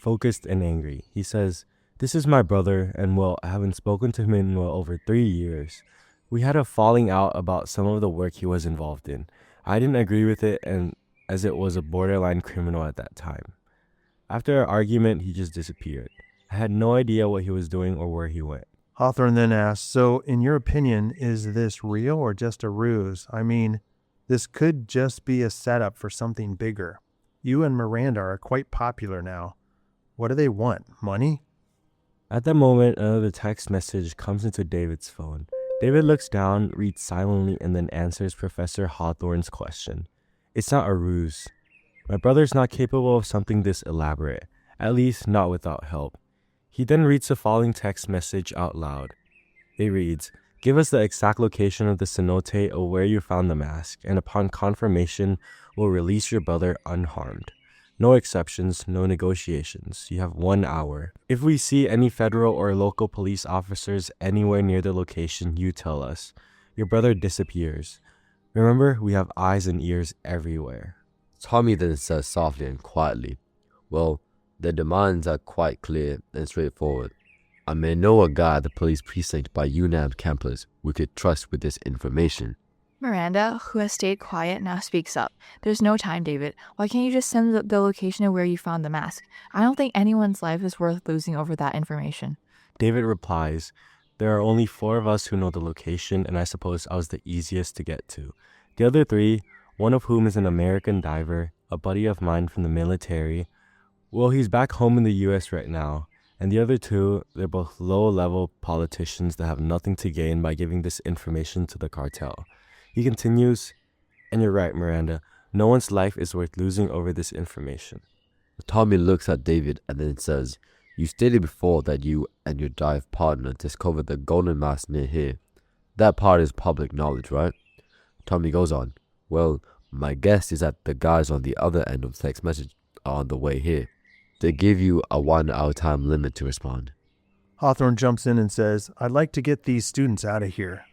focused and angry. He says, this is my brother, and well, I haven't spoken to him in over 3 years. We had a falling out about some of the work he was involved in. I didn't agree with it, and as it was a borderline criminal at that time. After our argument, he just disappeared. I had no idea what he was doing or where he went. Hawthorne then asks, so in your opinion, is this real or just a ruse? I mean, this could just be a setup for something bigger. You and Miranda are quite popular now. What do they want? Money? At that moment, another text message comes into David's phone. David looks down, reads silently, and then answers Professor Hawthorne's question. It's not a ruse. My brother's not capable of something this elaborate, at least not without help. He then reads the following text message out loud. It reads, give us the exact location of the cenote or where you found the mask, and upon confirmation, we'll release your brother unharmed. No exceptions, no negotiations. You have 1 hour. If we see any federal or local police officers anywhere near the location, you tell us. Your brother disappears. Remember, we have eyes and ears everywhere. Tommy then says softly and quietly, well, the demands are quite clear and straightforward. I may know a guy at the police precinct by UNAM campus we could trust with this information. Miranda, who has stayed quiet, now speaks up. There's no time, David. Why can't you just send the location of where you found the mask? I don't think anyone's life is worth losing over that information. David replies, there are only 4 of us who know the location, and I suppose I was the easiest to get to. The other 3, one of whom is an American diver, a buddy of mine from the military. Well, he's back home in the US right now. And the other 2, they're both low-level politicians that have nothing to gain by giving this information to the cartel. He continues, and you're right, Miranda, no one's life is worth losing over this information. Tommy looks at David and then says, you stated before that you and your dive partner discovered the golden mask near here. That part is public knowledge, right? Tommy goes on, well, my guess is that the guys on the other end of the text message are on the way here. They give you a 1 hour time limit to respond. Hawthorne jumps in and says, I'd like to get these students out of here.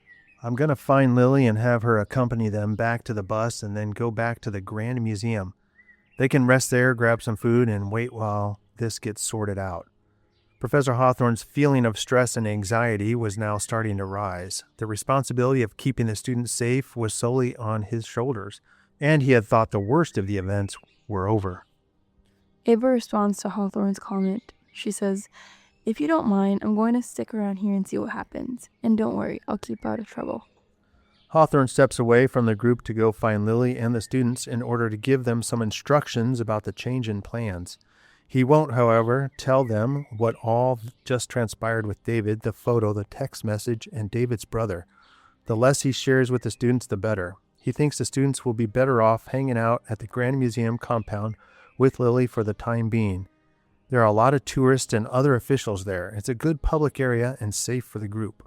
I'm going to find Lily and have her accompany them back to the bus and then go back to the Grand Museum. They can rest there, grab some food, and wait while this gets sorted out. Professor Hawthorne's feeling of stress and anxiety was now starting to rise. The responsibility of keeping the students safe was solely on his shoulders, and he had thought the worst of the events were over. Ava responds to Hawthorne's comment. She says, if you don't mind, I'm going to stick around here and see what happens. And don't worry, I'll keep out of trouble. Hawthorne steps away from the group to go find Lily and the students in order to give them some instructions about the change in plans. He won't, however, tell them what all just transpired with David, the photo, the text message, and David's brother. The less he shares with the students, the better. He thinks the students will be better off hanging out at the Grand Museum compound with Lily for the time being. There are a lot of tourists and other officials there. It's a good public area and safe for the group.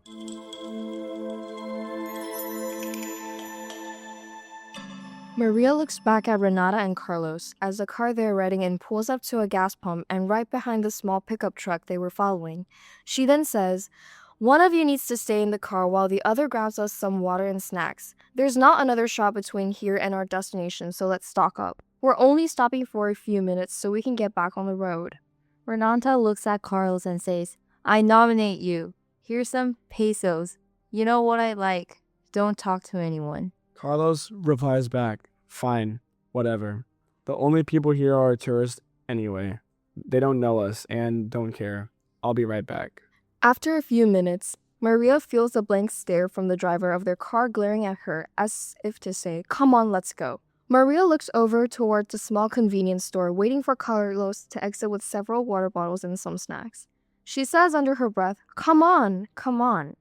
Maria looks back at Renata and Carlos as the car they're riding in pulls up to a gas pump and right behind the small pickup truck they were following. She then says, one of you needs to stay in the car while the other grabs us some water and snacks. There's not another shop between here and our destination, so let's stock up. We're only stopping for a few minutes so we can get back on the road. Renata looks at Carlos and says, I nominate you. Here's some pesos. You know what I like. Don't talk to anyone. Carlos replies back, fine, whatever. The only people here are tourists anyway. They don't know us and don't care. I'll be right back. After a few minutes, Maria feels a blank stare from the driver of their car glaring at her as if to say, "Come on, let's go." Maria looks over towards the small convenience store, waiting for Carlos to exit with several water bottles and some snacks. She says under her breath, "Come on, come on."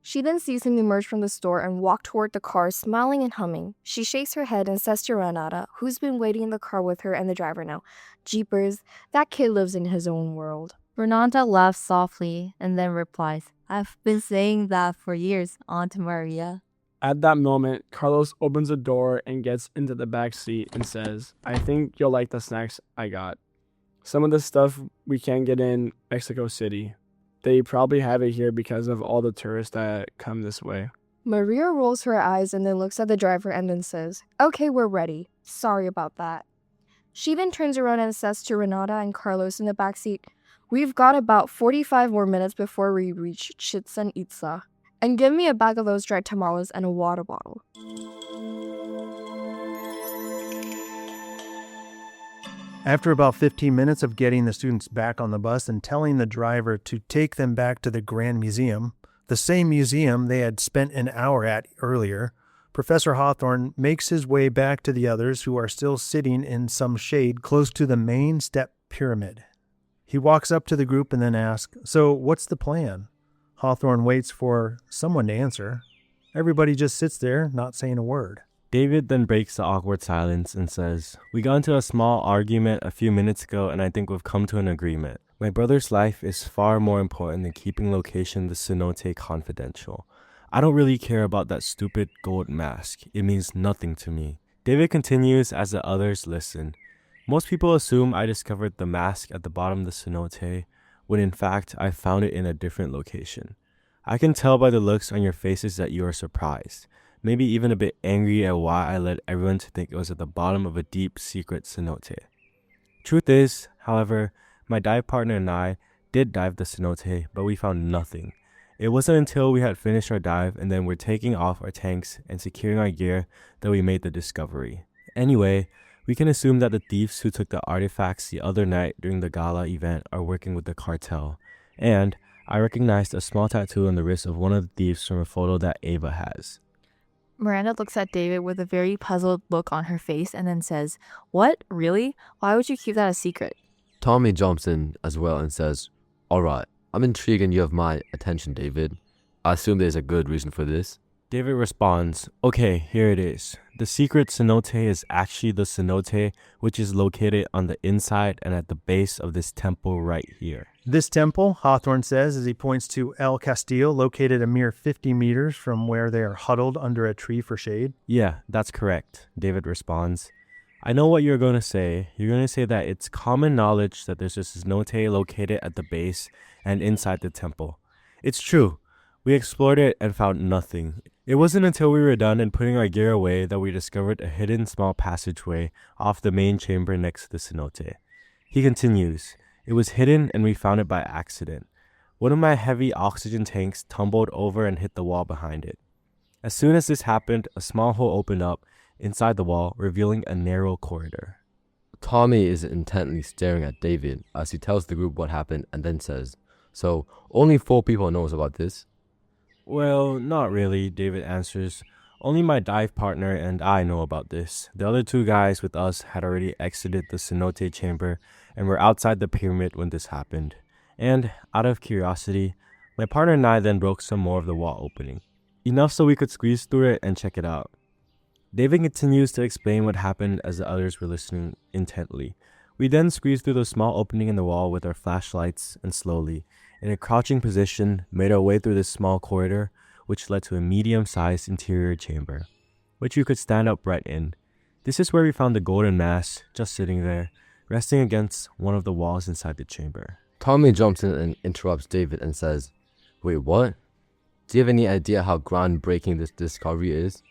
She then sees him emerge from the store and walk toward the car, smiling and humming. She shakes her head and says to Renata, who's been waiting in the car with her and the driver now, "Jeepers, that kid lives in his own world." Renata laughs softly and then replies, "I've been saying that for years, Aunt Maria." At that moment, Carlos opens the door and gets into the back seat and says, "I think you'll like the snacks I got. Some of the stuff we can't get in Mexico City. They probably have it here because of all the tourists that come this way." Maria rolls her eyes and then looks at the driver and then says, "Okay, we're ready. Sorry about that." She then turns around and says to Renata and Carlos in the backseat, "We've got about 45 more minutes before we reach Chichen Itza. And give me a bag of those dried tamales and a water bottle." After about 15 minutes of getting the students back on the bus and telling the driver to take them back to the Grand Museum, the same museum they had spent an hour at earlier, Professor Hawthorne makes his way back to the others who are still sitting in some shade close to the main step pyramid. He walks up to the group and then asks, "So what's the plan?" Hawthorne waits for someone to answer. Everybody just sits there, not saying a word. David then breaks the awkward silence and says, "We got into a small argument a few minutes ago and I think we've come to an agreement. My brother's life is far more important than keeping location the cenote confidential. I don't really care about that stupid gold mask. It means nothing to me." David continues as the others listen. Most people assume I discovered the mask at the bottom of the cenote, when in fact I found it in a different location. I can tell by the looks on your faces that you are surprised, maybe even a bit angry at why I led everyone to think it was at the bottom of a deep secret cenote. Truth is, however, my dive partner and I did dive the cenote, but we found nothing. It wasn't until we had finished our dive and then were taking off our tanks and securing our gear that we made the discovery. Anyway, we can assume that the thieves who took the artifacts the other night during the gala event are working with the cartel. And I recognized a small tattoo on the wrist of one of the thieves from a photo that Ava has. Miranda looks at David with a very puzzled look on her face and then says, "What? Really? Why would you keep that a secret?" Tommy jumps in as well and says, "Alright, I'm intrigued and you have my attention, David. I assume there's a good reason for this." David responds, "Okay, here it is. The secret cenote is actually the cenote, which is located on the inside and at the base of this temple right here." This temple, Hawthorne says as he points to El Castillo, located a mere 50 meters from where they are huddled under a tree for shade. "Yeah, that's correct," David responds. "I know what you're going to say. You're going to say that it's common knowledge that there's a cenote located at the base and inside the temple. It's true. We explored it and found nothing. It wasn't until we were done and putting our gear away that we discovered a hidden small passageway off the main chamber next to the cenote." He continues, "It was hidden and we found it by accident. One of my heavy oxygen tanks tumbled over and hit the wall behind it. As soon as this happened, a small hole opened up inside the wall, revealing a narrow corridor." Tommy is intently staring at David as he tells the group what happened and then says, "So only 4 people knows about this?" "Well, not really," David answers. "Only my dive partner and I know about this. The other 2 guys with us had already exited the cenote chamber and were outside the pyramid when this happened. And, out of curiosity, my partner and I then broke some more of the wall opening. Enough so we could squeeze through it and check it out." David continues to explain what happened as the others were listening intently. "We then squeezed through the small opening in the wall with our flashlights and slowly, in a crouching position, made our way through this small corridor, which led to a medium-sized interior chamber, which you could stand upright in. This is where we found the golden mask, just sitting there, resting against one of the walls inside the chamber." Tommy jumps in and interrupts David and says, "Wait, what? Do you have any idea how groundbreaking this discovery is?"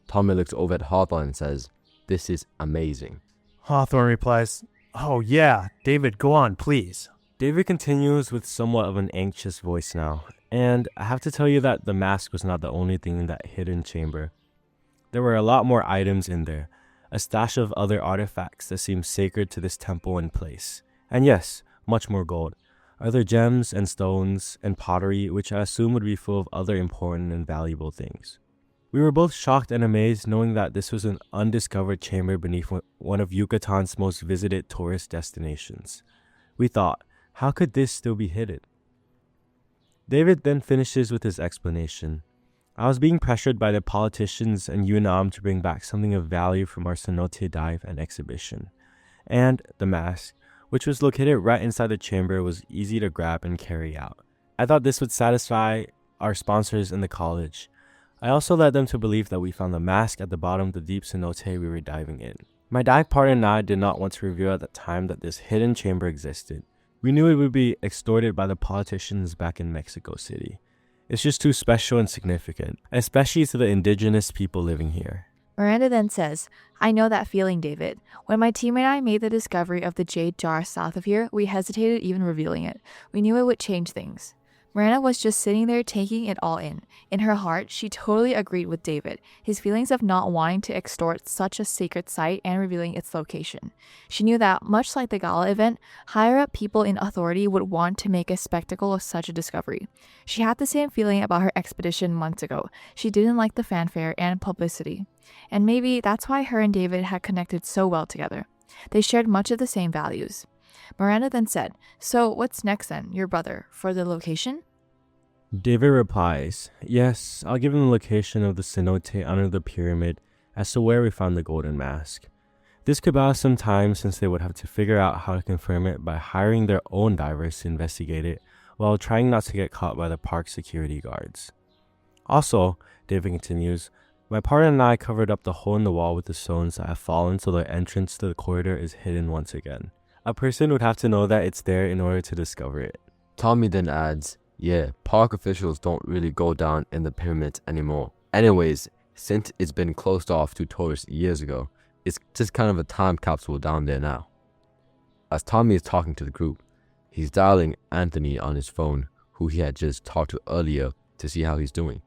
Tommy looks over at Hawthorne and says, "This is amazing." Hawthorne replies, "Oh yeah, David, go on, please." David continues with somewhat of an anxious voice now, and I have to tell you that the mask was not the only thing in that hidden chamber. There were a lot more items in there, a stash of other artifacts that seemed sacred to this temple and place, And yes, much more gold. Other gems and stones and pottery, which I assume would be full of other important and valuable things. We were both shocked and amazed knowing that this was an undiscovered chamber beneath one of Yucatan's most visited tourist destinations. We thought, how could this still be hidden? David then finishes with his explanation. I was being pressured by the politicians and UNAM to bring back something of value from our cenote dive and exhibition. And the mask, which was located right inside the chamber, was easy to grab and carry out. I thought this would satisfy our sponsors in the college. I also led them to believe that we found the mask at the bottom of the deep cenote we were diving in. My dive partner and I did not want to reveal at the time that this hidden chamber existed. We knew it would be extorted by the politicians back in Mexico City. It's just too special and significant, especially to the indigenous people living here. Miranda then says, I know that feeling, David. When my team and I made the discovery of the jade jar south of here, we hesitated even revealing it. We knew it would change things. Miranda was just sitting there taking it all in. In her heart, she totally agreed with David, his feelings of not wanting to extort such a sacred site and revealing its location. She knew that, much like the gala event, higher-up people in authority would want to make a spectacle of such a discovery. She had the same feeling about her expedition months ago. She didn't like the fanfare and publicity. And maybe that's why her and David had connected so well together. They shared much of the same values. Miranda then said, So what's next then, your brother, for the location? David replies, Yes, I'll give him the location of the cenote under the pyramid as to where we found the golden mask. This could buy us some time since they would have to figure out how to confirm it by hiring their own divers to investigate it while trying not to get caught by the park security guards. Also, David continues, my partner and I covered up the hole in the wall with the stones that have fallen so the entrance to the corridor is hidden once again. A person would have to know that it's there in order to discover it. Tommy then adds, yeah, park officials don't really go down in the pyramids anymore. Anyways, since it's been closed off to tourists years ago, it's just kind of a time capsule down there now. As Tommy is talking to the group, he's dialing Anthony on his phone, who he had just talked to earlier, to see how he's doing.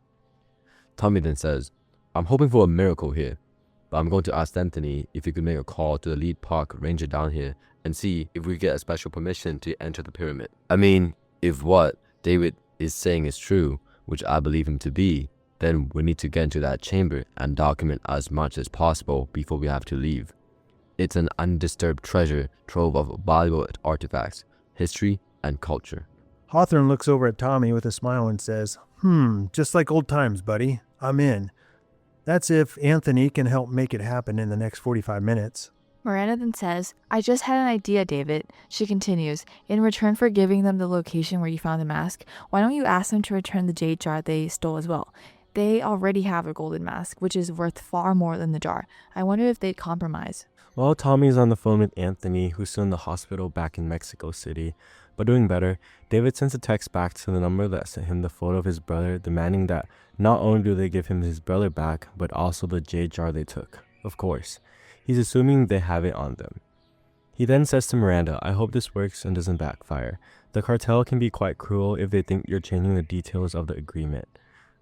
Tommy then says, I'm hoping for a miracle here, but I'm going to ask Anthony if he could make a call to the lead park ranger down here and see if we get a special permission to enter the pyramid. I mean, if what David is saying is true, which I believe him to be, then we need to get into that chamber and document as much as possible before we have to leave. It's an undisturbed treasure trove of valuable artifacts, history, and culture. Hawthorne looks over at Tommy with a smile and says, just like old times, buddy. I'm in. That's if Anthony can help make it happen in the next 45 minutes. Miranda then says, I just had an idea, David. She continues, in return for giving them the location where you found the mask, why don't you ask them to return the jade jar they stole as well? They already have a golden mask, which is worth far more than the jar. I wonder if they'd compromise. While Tommy's on the phone with Anthony, who's still in the hospital back in Mexico City, but doing better, David sends a text back to the number that sent him the photo of his brother, demanding that not only do they give him his brother back, but also the jade jar they took. Of course. He's assuming they have it on them. He then says to Miranda, I hope this works and doesn't backfire. The cartel can be quite cruel if they think you're changing the details of the agreement.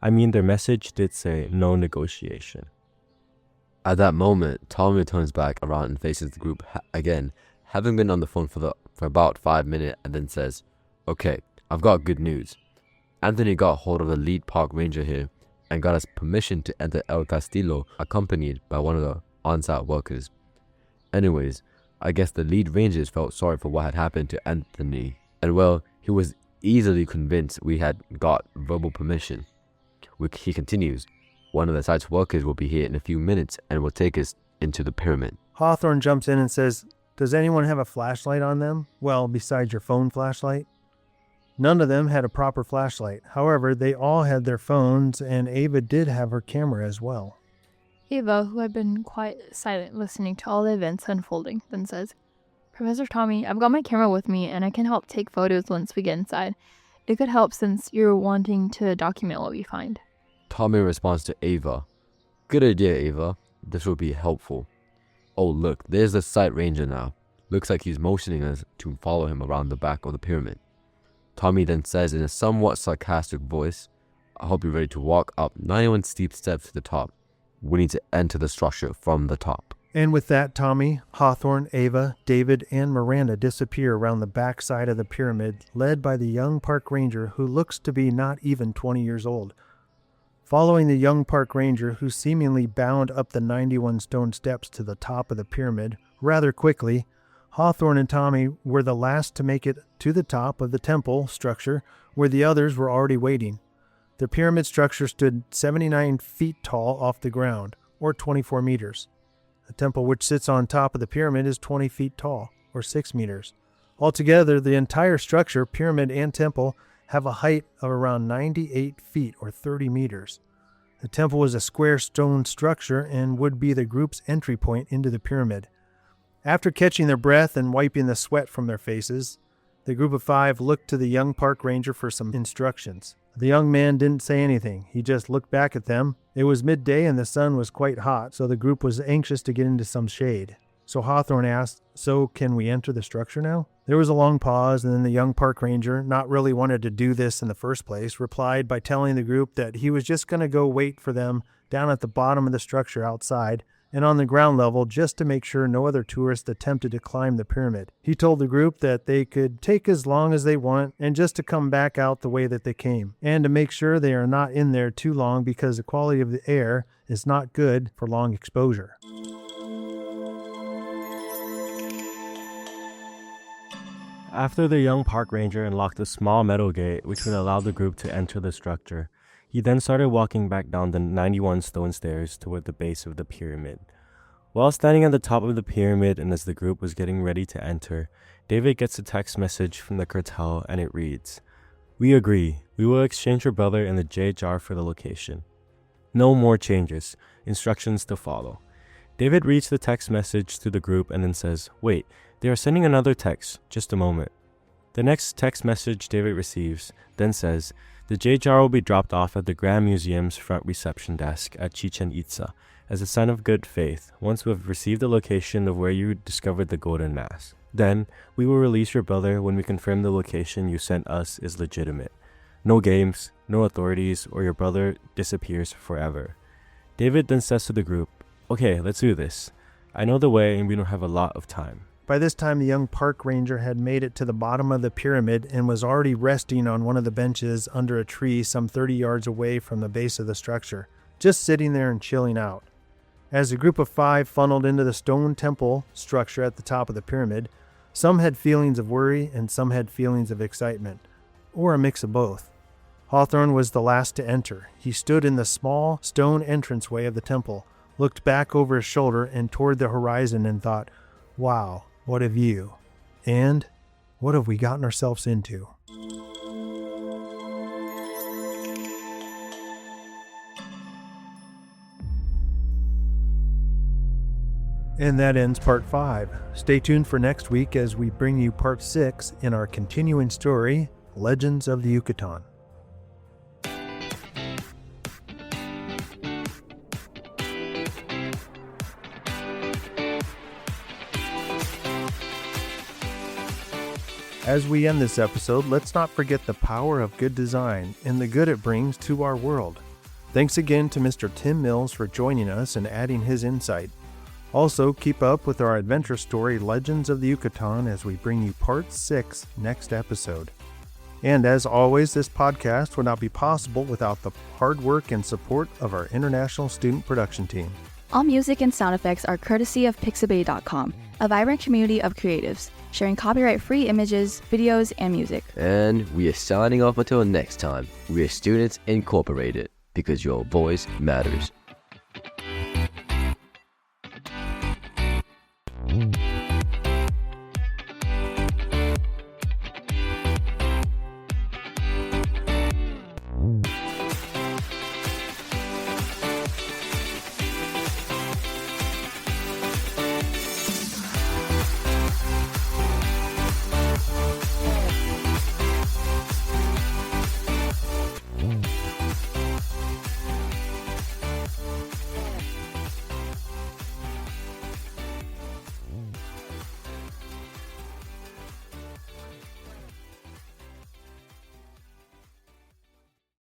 I mean, their message did say no negotiation. At that moment, Tommy turns back around and faces the group again, having been on the phone for about 5 minutes, and then says, Okay, I've got good news. Anthony got hold of the lead park ranger here and got us permission to enter El Castillo, accompanied by one of the on-site workers. Anyways, I guess the lead rangers felt sorry for what had happened to Anthony, and well, he was easily convinced we had got verbal permission. He continues, one of the site's workers will be here in a few minutes and will take us into the pyramid. Hawthorne jumps in and says, Does anyone have a flashlight on them? Well, besides your phone flashlight? None of them had a proper flashlight. However, they all had their phones, and Ava did have her camera as well. Ava, who had been quite silent listening to all the events unfolding, then says, Professor Tommy, I've got my camera with me and I can help take photos once we get inside. It could help since you're wanting to document what we find. Tommy responds to Ava. Good idea, Ava. This will be helpful. Oh, look, there's the site ranger now. Looks like he's motioning us to follow him around the back of the pyramid. Tommy then says in a somewhat sarcastic voice, I hope you're ready to walk up 91 steep steps to the top. We need to enter the structure from the top. And with that, Tommy, Hawthorne, Ava, David, and Miranda disappear around the back side of the pyramid, led by the young park ranger who looks to be not even 20 years old. Following the young park ranger, who seemingly bound up the 91 stone steps to the top of the pyramid rather quickly, Hawthorne and Tommy were the last to make it to the top of the temple structure where the others were already waiting. The pyramid structure stood 79 feet tall off the ground, or 24 meters. The temple which sits on top of the pyramid is 20 feet tall, or 6 meters. Altogether, the entire structure, pyramid and temple, have a height of around 98 feet, or 30 meters. The temple is a square stone structure and would be the group's entry point into the pyramid. After catching their breath and wiping the sweat from their faces, the group of 5 looked to the young park ranger for some instructions. The young man didn't say anything. He just looked back at them. It was midday and the sun was quite hot, so the group was anxious to get into some shade. So Hawthorne asked, "So can we enter the structure now?" There was a long pause, and then the young park ranger, not really wanted to do this in the first place, replied by telling the group that he was just going to go wait for them down at the bottom of the structure outside and on the ground level just to make sure no other tourists attempted to climb the pyramid. He told the group that they could take as long as they want and just to come back out the way that they came, and to make sure they are not in there too long because the quality of the air is not good for long exposure. After the young park ranger unlocked a small metal gate which would allow the group to enter the structure, he then started walking back down the 91 stone stairs toward the base of the pyramid. While standing at the top of the pyramid and as the group was getting ready to enter, David gets a text message from the cartel and it reads, "We agree. We will exchange your brother and the jade jar for the location. No more changes. Instructions to follow." David reads the text message to the group and then says, "Wait, they are sending another text. Just a moment." The next text message David receives then says, "The jade jar will be dropped off at the Grand Museum's front reception desk at Chichen Itza as a sign of good faith once we have received the location of where you discovered the golden mass. Then, we will release your brother when we confirm the location you sent us is legitimate. No games, no authorities, or your brother disappears forever." David then says to the group, "Okay, let's do this. I know the way and we don't have a lot of time." By this time, the young park ranger had made it to the bottom of the pyramid and was already resting on one of the benches under a tree some 30 yards away from the base of the structure, just sitting there and chilling out. As the group of 5 funneled into the stone temple structure at the top of the pyramid, some had feelings of worry and some had feelings of excitement, or a mix of both. Hawthorne was the last to enter. He stood in the small stone entranceway of the temple, looked back over his shoulder and toward the horizon and thought, "Wow. What a view. And what have we gotten ourselves into?" And that ends part 5. Stay tuned for next week as we bring you part 6 in our continuing story, Legends of the Yucatán. As we end this episode, let's not forget the power of good design and the good it brings to our world. Thanks again to Mr. Tim Mills for joining us and adding his insight. Also, keep up with our adventure story, Legends of the Yucatán, as we bring you part 6 next episode. And as always, this podcast would not be possible without the hard work and support of our international student production team. All music and sound effects are courtesy of Pixabay.com, a vibrant community of creatives, sharing copyright-free images, videos, and music. And we are signing off until next time. We are Students Incorporated, because your voice matters.